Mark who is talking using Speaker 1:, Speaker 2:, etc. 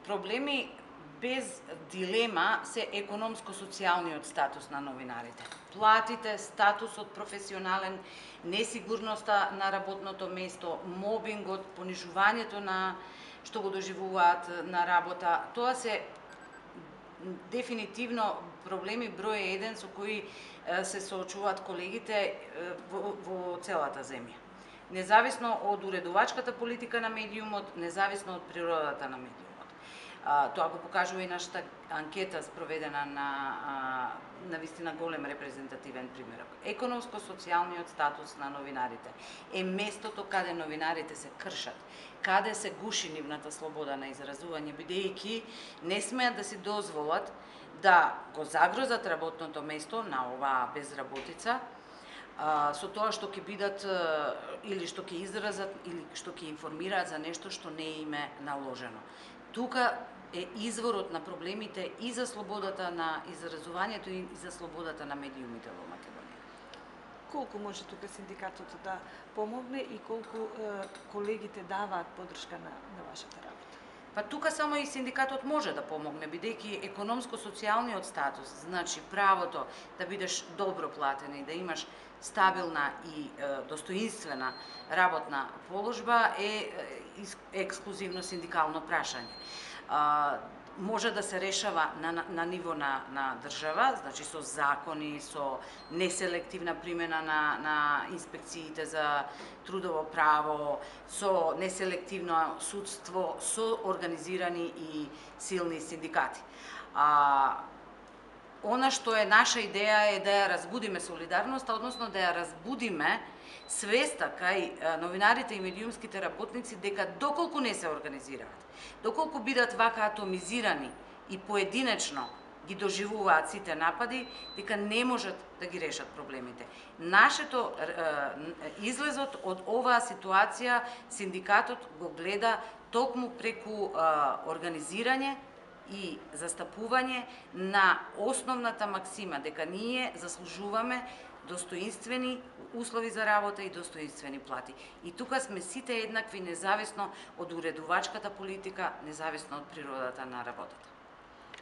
Speaker 1: проблеми без дилема се економско-социјалниот статус на новинарите. Платите, статусот професионален, несигурноста на работното место, мобингот, понижувањето на што го доживуваат на работа, тоа се дефинитивно проблеми број 1 со кои се соочуваат колегите во целата земја. Независно од уредувачката политика на медиумот, независно од природата на медиумот. Тоа го покажува и нашата анкета спроведена на вистина голем репрезентативен примерок. Економско-социјалниот статус на новинарите е местото каде новинарите се кршат, каде се гуши нивната слобода на изразување, бидејќи не смеат да си дозволат да го загрозат работното место на оваа безработица, со тоа што ќе бидат или што ќе изразат или што ќе информираат за нешто што не им е наложено. Тука е изворот на проблемите и за слободата на изразувањето и за слободата на медиумите во Македонија.
Speaker 2: Колку може тука синдикатот да помогне и колку колегите даваат подршка на вашата работа?
Speaker 1: Па тука само и синдикатот може да помогне, бидејќи економско-социјалниот статус, значи правото да бидеш добро платен и да имаш стабилна и достоинствена работна положба е ексклузивно синдикално прашање. Може да се решава на ниво на држава, значи со закони, со неселективна примена на инспекциите за трудово право, со неселективно судство, со организирани и силни синдикати. Она што е наша идеја е да ја разбудиме солидарноста, односно да ја разбудиме свеста кај новинарите и медиумските работници дека доколку не се организираат, доколку бидат вака атомизирани и поединечно ги доживуваат сите напади, дека не можат да ги решат проблемите. Нашето излезот од оваа ситуација синдикатот го гледа токму преку организирање и застапување на основната максима дека ние заслужуваме достоинствени услови за работа и достоинствени плати. И тука сме сите еднакви, независно од уредувачката политика, независно од природата на работата.